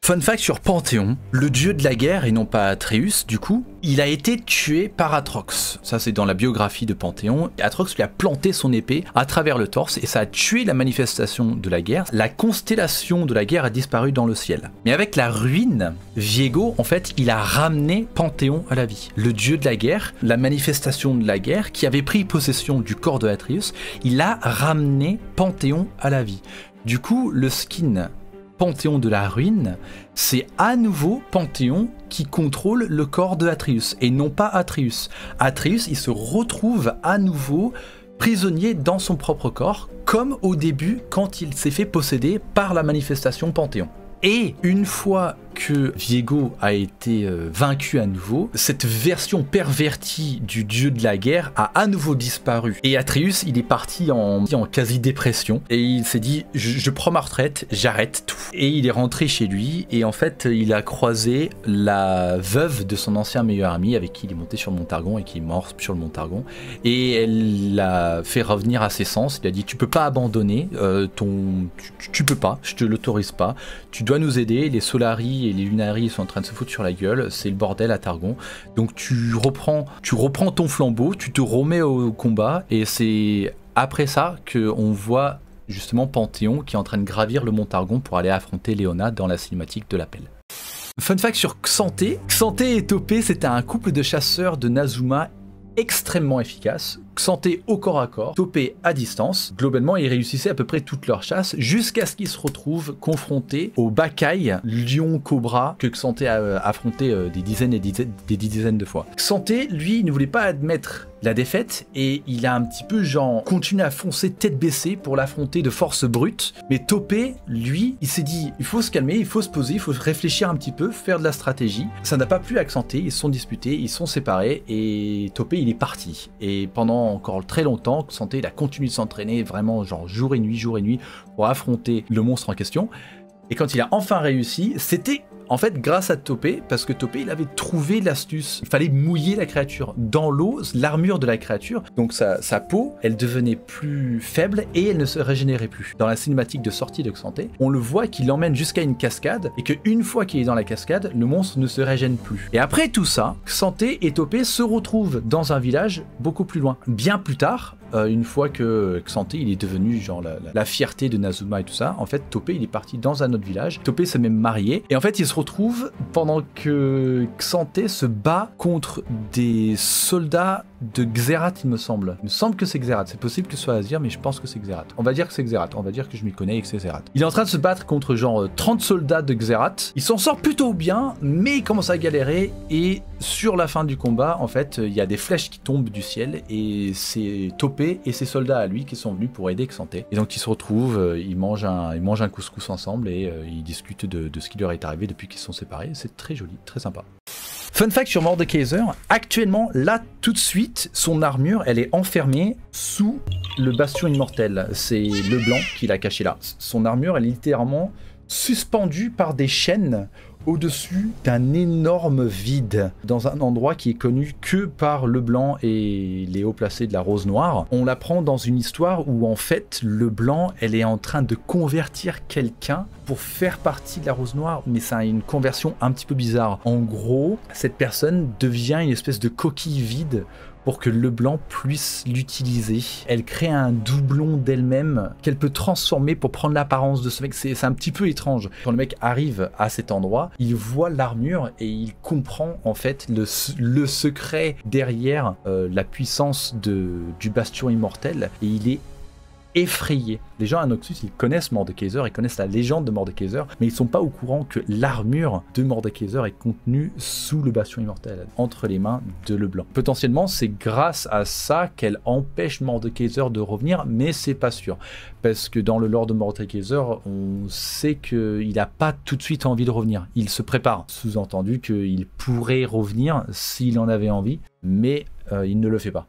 Fun fact sur Panthéon, le dieu de la guerre, et non pas Atreus du coup, il a été tué par Atrox. Ça c'est dans la biographie de Panthéon. Atrox lui a planté son épée à travers le torse et ça a tué la manifestation de la guerre. La constellation de la guerre a disparu dans le ciel. Mais avec la ruine, Viego, en fait, il a ramené Panthéon à la vie. Le dieu de la guerre, la manifestation de la guerre, qui avait pris possession du corps de Atreus, il a ramené Panthéon à la vie. Du coup, le skin Panthéon de la ruine, c'est à nouveau Panthéon qui contrôle le corps de Atreus et non pas Atreus. Atreus, il se retrouve à nouveau prisonnier dans son propre corps, comme au début quand il s'est fait posséder par la manifestation Panthéon. Et une fois que Viego a été vaincu à nouveau, cette version pervertie du dieu de la guerre a à nouveau disparu. Et Atreus, il est parti en quasi-dépression et il s'est dit je prends ma retraite, j'arrête tout. Et il est rentré chez lui et en fait il a croisé la veuve de son ancien meilleur ami avec qui il est monté sur le mont Targon et qui est mort sur le mont Targon. Et elle l'a fait revenir à ses sens. Il a dit tu peux pas abandonner, tu peux pas, je te l'autorise pas, tu dois nous aider, les Solari et les Lunari sont en train de se foutre sur la gueule, c'est le bordel à Targon. Donc tu reprends ton flambeau, tu te remets au combat et c'est après ça qu'on voit justement Panthéon qui est en train de gravir le mont Targon pour aller affronter Léona dans la cinématique de l'appel. Fun fact sur Xanthé. Xanthé et Topé, c'était un couple de chasseurs de Nazuma extrêmement efficace. Xanthé au corps à corps, Topé à distance. Globalement, ils réussissaient à peu près toute leur chasse jusqu'à ce qu'ils se retrouvent confrontés au Bakai, lion cobra, que Xanthé a affronté des dizaines et des dizaines de fois. Xanthé, lui, ne voulait pas admettre la défaite et il a un petit peu genre continué à foncer tête baissée pour l'affronter de force brute. Mais Topé, lui, il s'est dit il faut se calmer, il faut se poser, il faut réfléchir un petit peu, faire de la stratégie. Ça n'a pas plu à Xanthé, ils se sont disputés, ils sont séparés et Topé il est parti. Et pendant encore très longtemps, Xanthé il a continué de s'entraîner vraiment genre jour et nuit pour affronter le monstre en question. Et quand il a enfin réussi, c'était en fait grâce à Topé, parce que Topé il avait trouvé l'astuce. Il fallait mouiller la créature dans l'eau, l'armure de la créature, donc sa peau, elle devenait plus faible et elle ne se régénérait plus. Dans la cinématique de sortie de Xanthé, on le voit qu'il l'emmène jusqu'à une cascade et qu'une fois qu'il est dans la cascade, le monstre ne se régène plus. Et après tout ça, Xanthé et Topé se retrouvent dans un village beaucoup plus loin. Bien plus tard, une fois que Xanthé il est devenu genre la fierté de Nazuma et tout ça, en fait Topé il est parti dans un autre village. Topé s'est même marié et en fait il se retrouve pendant que Xanthé se bat contre des soldats de Xerath il me semble. Il me semble que c'est Xerath, c'est possible que ce soit Azir mais je pense que c'est Xerath. On va dire que c'est Xerath, on va dire que je m'y connais et que c'est Xerath. Il est en train de se battre contre genre 30 soldats de Xerath. Il s'en sort plutôt bien mais il commence à galérer et sur la fin du combat en fait il y a des flèches qui tombent du ciel et c'est Topé et ses soldats à lui qui sont venus pour aider Xanthé. Et donc ils se retrouvent, ils mangent un couscous ensemble et ils discutent de ce qui leur est arrivé depuis qu'ils sont séparés. C'est très joli, très sympa. Fun fact sur Mordekaiser, actuellement, là, tout de suite, son armure, elle est enfermée sous le bastion immortel. C'est le blanc qui l'a caché là. Son armure, elle est littéralement suspendue par des chaînes au-dessus d'un énorme vide, dans un endroit qui est connu que par le blanc et les hauts placés de la rose noire. On l'apprend dans une histoire où en fait le blanc elle est en train de convertir quelqu'un pour faire partie de la rose noire, mais ça a une conversion un petit peu bizarre. En gros, cette personne devient une espèce de coquille vide pour que le blanc puisse l'utiliser. Elle crée un doublon d'elle-même qu'elle peut transformer pour prendre l'apparence de ce mec. C'est un petit peu étrange. Quand le mec arrive à cet endroit, il voit l'armure et il comprend en fait le secret derrière la puissance du bastion immortel et il est effrayé. Les gens à Noxus, ils connaissent Mordekaiser, ils connaissent la légende de Mordekaiser, mais ils sont pas au courant que l'armure de Mordekaiser est contenue sous le bastion immortel, entre les mains de Leblanc. Potentiellement, c'est grâce à ça qu'elle empêche Mordekaiser de revenir, mais c'est pas sûr. Parce que dans le lore de Mordekaiser, on sait qu'il n'a pas tout de suite envie de revenir. Il se prépare. Sous-entendu qu'il pourrait revenir s'il en avait envie, mais il ne le fait pas.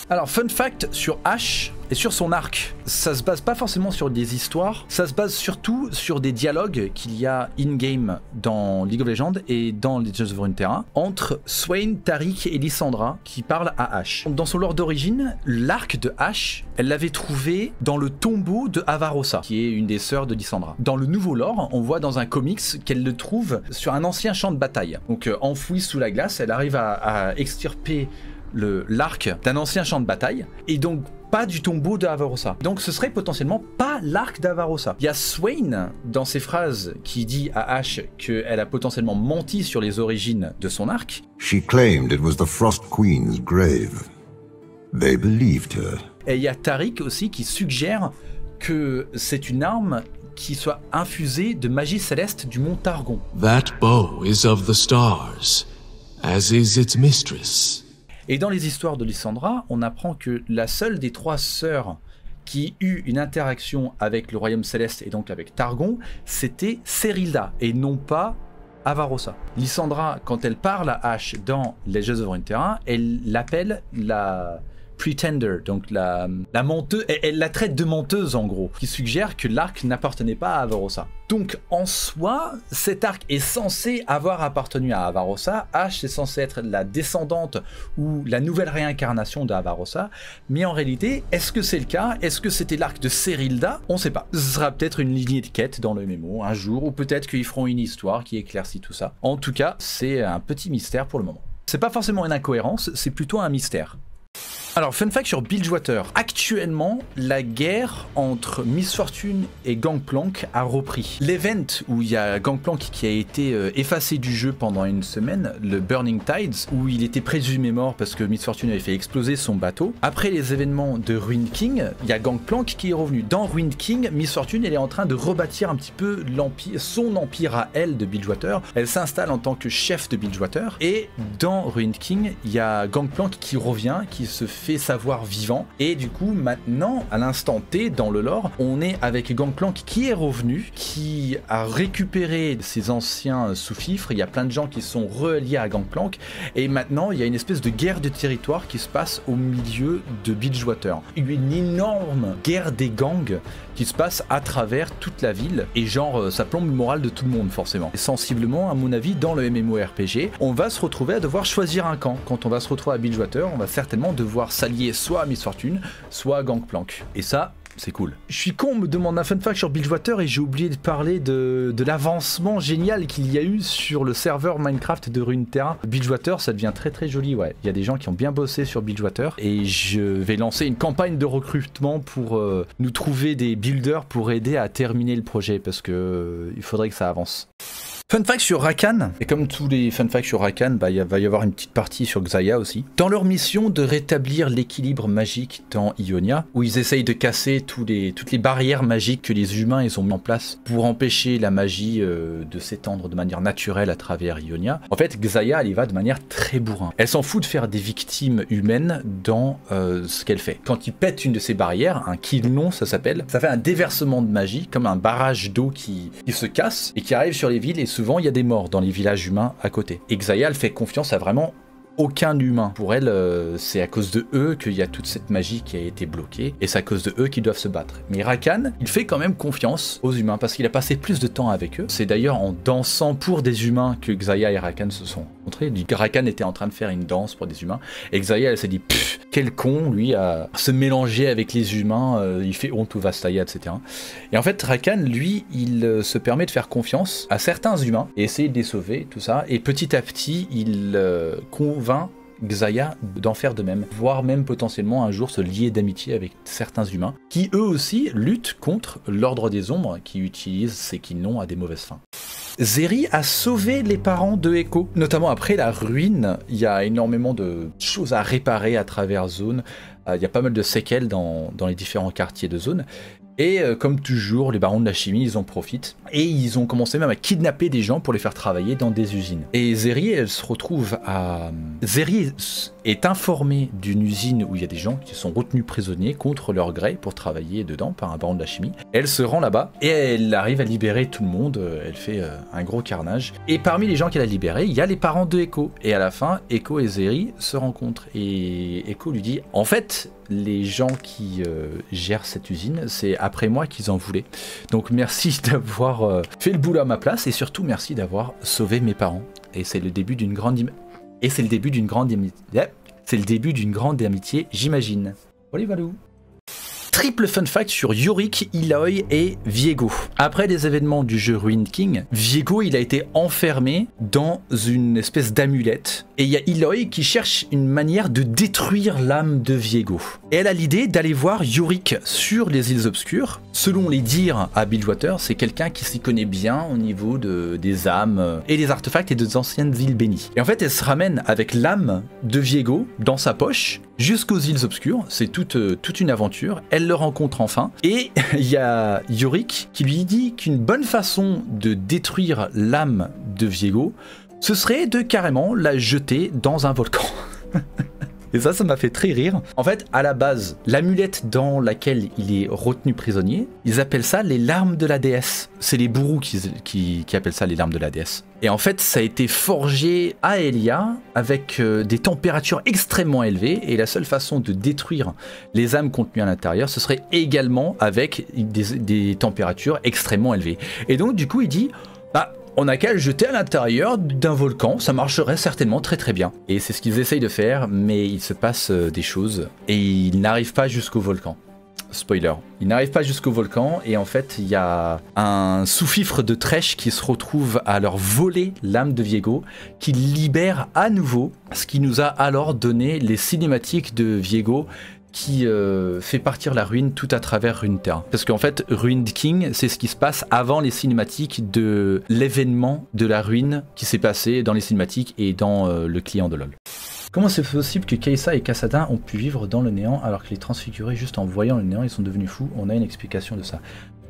Alors, fun fact sur Ashe, et sur son arc. Ça se base pas forcément sur des histoires, ça se base surtout sur des dialogues qu'il y a in-game dans League of Legends et dans Legends of Runeterra entre Swain, Taric et Lysandra qui parlent à Ashe. Dans son lore d'origine, l'arc de Ashe, elle l'avait trouvé dans le tombeau de Avarosa, qui est une des sœurs de Lysandra. Dans le nouveau lore, on voit dans un comics qu'elle le trouve sur un ancien champ de bataille. Donc enfouie sous la glace, elle arrive à extirper l'arc d'un ancien champ de bataille, et donc pas du tombeau de Avarosa. Donc ce serait potentiellement pas l'arc d'Avarosa. Il y a Swain dans ses phrases qui dit à Ashe qu'elle a potentiellement menti sur les origines de son arc. She claimed it was the Frost Queen's grave. They believed her. Et il y a Taric aussi qui suggère que c'est une arme qui soit infusée de magie céleste du mont Targon. That bow is of the stars, as is its mistress. Et dans les histoires de Lysandra, on apprend que la seule des 3 sœurs qui eut une interaction avec le royaume céleste et donc avec Targon, c'était Serilda et non pas Avarosa. Lysandra, quand elle parle à Ashe dans Legends of Runeterra, elle l'appelle la Pretender, donc la menteuse, elle la traite de menteuse en gros, qui suggère que l'arc n'appartenait pas à Avarosa. Donc en soi, cet arc est censé avoir appartenu à Avarosa, Ashe est censé être la descendante ou la nouvelle réincarnation de Avarosa, mais en réalité, est-ce que c'est le cas? Est-ce que c'était l'arc de Serilda? On sait pas. Ce sera peut-être une lignée de quête dans le MMO un jour, ou peut-être qu'ils feront une histoire qui éclaircit tout ça. En tout cas, c'est un petit mystère pour le moment. C'est pas forcément une incohérence, c'est plutôt un mystère. Alors, fun fact sur Bilgewater. Actuellement, la guerre entre Miss Fortune et Gangplank a repris. L'event où il y a Gangplank qui a été effacé du jeu pendant une semaine, le Burning Tides, où il était présumé mort parce que Miss Fortune avait fait exploser son bateau. Après les événements de Ruined King, il y a Gangplank qui est revenu. Dans Ruined King, Miss Fortune, elle est en train de rebâtir un petit peu son empire à elle de Bilgewater. Elle s'installe en tant que chef de Bilgewater. Et dans Ruined King, il y a Gangplank qui revient, qui se fait savoir vivant, et du coup maintenant à l'instant T dans le lore on est avec Gangplank qui est revenu, qui a récupéré ses anciens sous-fifres. Il y a plein de gens qui sont reliés à Gangplank et maintenant il y a une espèce de guerre de territoire qui se passe au milieu de Bilgewater, une énorme guerre des gangs qui se passe à travers toute la ville et genre ça plombe le moral de tout le monde forcément. Et sensiblement à mon avis dans le MMORPG on va se retrouver à devoir choisir un camp. Quand on va se retrouver à Bilgewater on va certainement devoir s'allier soit à Miss Fortune soit à Gangplank et ça c'est cool. Je suis con, on me demande un fun fact sur Bilgewater et j'ai oublié de parler de l'avancement génial qu'il y a eu sur le serveur Minecraft de Runeterra. Bilgewater, ça devient très très joli, ouais. Il y a des gens qui ont bien bossé sur Bilgewater et je vais lancer une campagne de recrutement pour nous trouver des builders pour aider à terminer le projet parce que il faudrait que ça avance. Fun fact sur Rakan, et comme tous les fun facts sur Rakan, il va y avoir une petite partie sur Xayah aussi. Dans leur mission de rétablir l'équilibre magique dans Ionia, où ils essayent de casser toutes les barrières magiques que les humains ils ont mis en place pour empêcher la magie de s'étendre de manière naturelle à travers Ionia, en fait Xayah elle y va de manière très bourrin. Elle s'en fout de faire des victimes humaines dans ce qu'elle fait. Quand ils pètent une de ces barrières, un Kilnon ça s'appelle, ça fait un déversement de magie, comme un barrage d'eau qui se casse et qui arrive sur les villes et souvent il y a des morts dans les villages humains à côté. Et Xayah elle fait confiance à vraiment aucun humain. Pour elle, c'est à cause de eux qu'il y a toute cette magie qui a été bloquée et c'est à cause de eux qu'ils doivent se battre. Mais Rakan, il fait quand même confiance aux humains parce qu'il a passé plus de temps avec eux. C'est d'ailleurs en dansant pour des humains que Xayah et Rakan se sont rencontrés. Rakan était en train de faire une danse pour des humains et Xayah elle s'est dit quel con lui à se mélanger avec les humains, il fait honte au Vastaya, etc. Et en fait Rakan lui il se permet de faire confiance à certains humains et essayer de les sauver, tout ça, et petit à petit il convainc Xayah d'en faire de même, voire même potentiellement un jour se lier d'amitié avec certains humains qui eux aussi luttent contre l'ordre des ombres qui utilise ces Kilnons à des mauvaises fins. Zeri a sauvé les parents de Echo, notamment après la ruine. Il y a énormément de choses à réparer à travers Zone. Il y a pas mal de séquelles dans les différents quartiers de Zone. Et comme toujours, les barons de la chimie, ils en profitent. Et ils ont commencé même à kidnapper des gens pour les faire travailler dans des usines. Et Zeri, elle se retrouve à... Zeri est informée d'une usine où il y a des gens qui sont retenus prisonniers contre leur gré pour travailler dedans par un baron de la chimie. Elle se rend là-bas et elle arrive à libérer tout le monde. Elle fait un gros carnage. Et parmi les gens qu'elle a libérés, il y a les parents de Echo. Et à la fin, Echo et Zeri se rencontrent. Et Echo lui dit, en fait, les gens qui gèrent cette usine, c'est après moi qu'ils en voulaient. Donc merci d'avoir fait le boulot à ma place et surtout merci d'avoir sauvé mes parents. Et c'est le début d'une grande amitié, j'imagine. Voilà, voilà. Triple fun fact sur Yorick, Eloy et Viego. Après les événements du jeu Ruined King, Viego il a été enfermé dans une espèce d'amulette. Et il y a Eloy qui cherche une manière de détruire l'âme de Viego. Et elle a l'idée d'aller voir Yorick sur les îles obscures. Selon les dires à Bilgewater, c'est quelqu'un qui s'y connaît bien au niveau des âmes et des artefacts et des anciennes îles bénies. Et en fait, elle se ramène avec l'âme de Viego dans sa poche jusqu'aux îles obscures. C'est toute une aventure. Elle le rencontre enfin. Et il y a Yorick qui lui dit qu'une bonne façon de détruire l'âme de Viego, ce serait de carrément la jeter dans un volcan. Et ça m'a fait très rire. En fait, à la base, l'amulette dans laquelle il est retenu prisonnier, ils appellent ça les larmes de la déesse. C'est les bourrous qui appellent ça les larmes de la déesse. Et en fait, ça a été forgé à Elia avec des températures extrêmement élevées. Et la seule façon de détruire les âmes contenues à l'intérieur, ce serait également avec des températures extrêmement élevées. Et donc, du coup, il dit... on n'a qu'à le jeter à l'intérieur d'un volcan, ça marcherait certainement très très bien. Et c'est ce qu'ils essayent de faire, mais il se passe des choses et ils n'arrivent pas jusqu'au volcan. Spoiler. Ils n'arrivent pas jusqu'au volcan et en fait il y a un sous-fifre de Tresh qui se retrouve à leur voler l'âme de Viego, qui libère à nouveau, ce qui nous a alors donné les cinématiques de Viego qui fait partir la ruine tout à travers Runeterra. Parce qu'en fait, Ruined King, c'est ce qui se passe avant les cinématiques de l'événement de la ruine qui s'est passé dans les cinématiques et dans le client de LoL. Comment c'est possible que Kai'Sa et Kassadin ont pu vivre dans le néant alors que les transfigurés, juste en voyant le néant, ils sont devenus fous? On a une explication de ça.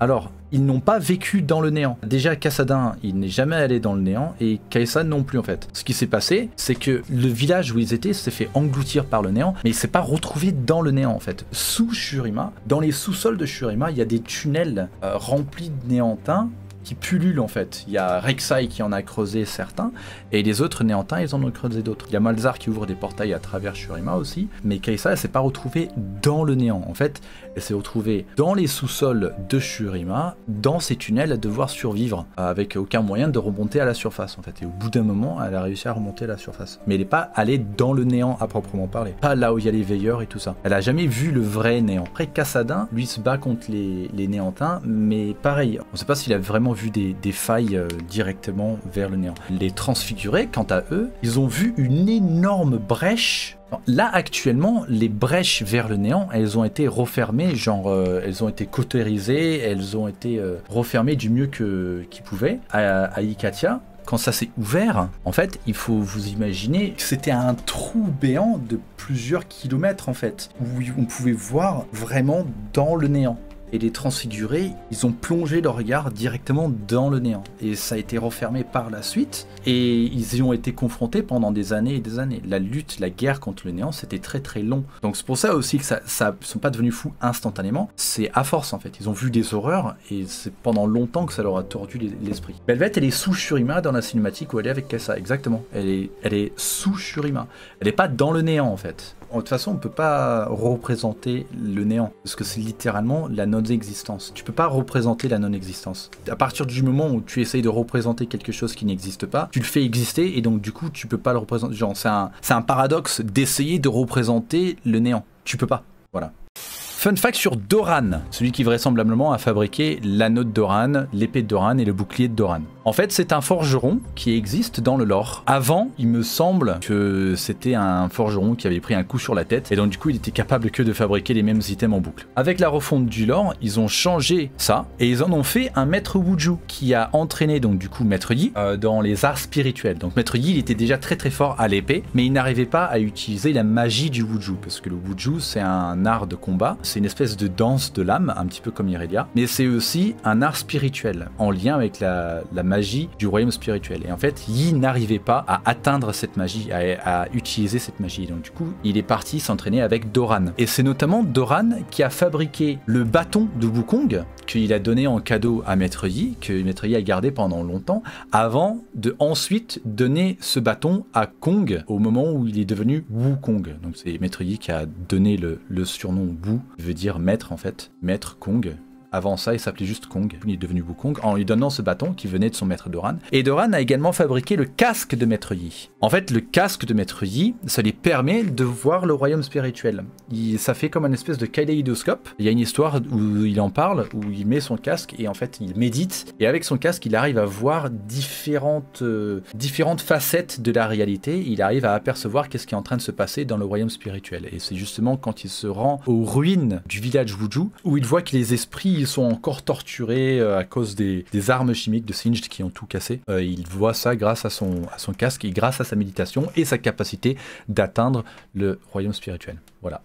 Alors, ils n'ont pas vécu dans le néant. Déjà, Kassadin, il n'est jamais allé dans le néant, et Kai'Sa non plus en fait. Ce qui s'est passé, c'est que le village où ils étaient s'est fait engloutir par le néant, mais il s'est pas retrouvé dans le néant en fait. Sous Shurima, dans les sous-sols de Shurima, il y a des tunnels remplis de néantins qui pullulent en fait. Il y a Rek'Sai qui en a creusé certains, et les autres néantins, ils en ont creusé d'autres. Il y a Malzahar qui ouvre des portails à travers Shurima aussi, mais Kai'Sa, elle s'est pas retrouvée dans le néant. En fait, elle s'est retrouvée dans les sous-sols de Shurima, dans ces tunnels, à devoir survivre, avec aucun moyen de remonter à la surface en fait. Et au bout d'un moment, elle a réussi à remonter à la surface. Mais elle n'est pas allée dans le néant à proprement parler. Pas là où il y a les veilleurs et tout ça. Elle a jamais vu le vrai néant. Après, Kassadin, lui, se bat contre les néantins, mais pareil, on ne sait pas s'il a vraiment vu des failles directement vers le néant. Les transfigurés, quant à eux, ils ont vu une énorme brèche. Là, actuellement, les brèches vers le néant, elles ont été refermées, genre, elles ont été cautérisées, elles ont été refermées du mieux qu'ils pouvaient. À Ikatia, quand ça s'est ouvert, en fait, il faut vous imaginer que c'était un trou béant de plusieurs kilomètres, en fait, où on pouvait voir vraiment dans le néant. Et les transfigurés, ils ont plongé leur regard directement dans le néant. Et ça a été refermé par la suite. Et ils y ont été confrontés pendant des années et des années. La lutte, la guerre contre le néant, c'était très très long. Donc c'est pour ça aussi que ça sont pas devenus fous instantanément. C'est à force en fait. Ils ont vu des horreurs et c'est pendant longtemps que ça leur a tordu l'esprit. Belveth, elle est sous Shurima dans la cinématique où elle est avec Kai'Sa. Exactement. Elle est sous Shurima. Elle est pas dans le néant en fait. De toute façon, on ne peut pas représenter le néant, parce que c'est littéralement la non-existence. Tu peux pas représenter la non-existence. À partir du moment où tu essayes de représenter quelque chose qui n'existe pas, tu le fais exister, et donc du coup, tu peux pas le représenter. Genre, c'est un paradoxe d'essayer de représenter le néant. Tu peux pas. Voilà. Fun fact sur Doran, celui qui vraisemblablement a fabriqué l'anneau de Doran, l'épée de Doran et le bouclier de Doran. En fait, c'est un forgeron qui existe dans le lore. Avant, il me semble que c'était un forgeron qui avait pris un coup sur la tête et donc du coup, il était capable que de fabriquer les mêmes items en boucle. Avec la refonte du lore, ils ont changé ça et ils en ont fait un maître Wuju qui a entraîné donc du coup Maître Yi dans les arts spirituels. Donc Maître Yi, il était déjà très très fort à l'épée, mais il n'arrivait pas à utiliser la magie du Wuju parce que le Wuju, c'est un art de combat. C'est une espèce de danse de l'âme, un petit peu comme Irelia, mais c'est aussi un art spirituel en lien avec la magie du royaume spirituel. Et en fait, Yi n'arrivait pas à atteindre cette magie, à utiliser cette magie. Donc du coup, il est parti s'entraîner avec Doran. Et c'est notamment Doran qui a fabriqué le bâton de Wukong qu'il a donné en cadeau à Maître Yi, que Maître Yi a gardé pendant longtemps, avant de ensuite donner ce bâton à Kong au moment où il est devenu Wukong. Donc c'est Maître Yi qui a donné le surnom Wu, qui veut dire maître en fait, Maître Kong. Avant ça, il s'appelait juste Kong. Il est devenu Wukong en lui donnant ce bâton qui venait de son maître Doran. Et Doran a également fabriqué le casque de Maître Yi. En fait, le casque de Maître Yi, ça lui permet de voir le royaume spirituel. Ça fait comme une espèce de kaléidoscope. Il y a une histoire où il en parle, où il met son casque et en fait, il médite. Et avec son casque, il arrive à voir différentes facettes de la réalité. Il arrive à apercevoir qu'est-ce qui est en train de se passer dans le royaume spirituel. Et c'est justement quand il se rend aux ruines du village Wuju, où il voit que les esprits ils sont encore torturés à cause des armes chimiques de Singed qui ont tout cassé. Il voit ça grâce à son casque et grâce à sa méditation et sa capacité d'atteindre le royaume spirituel. Voilà.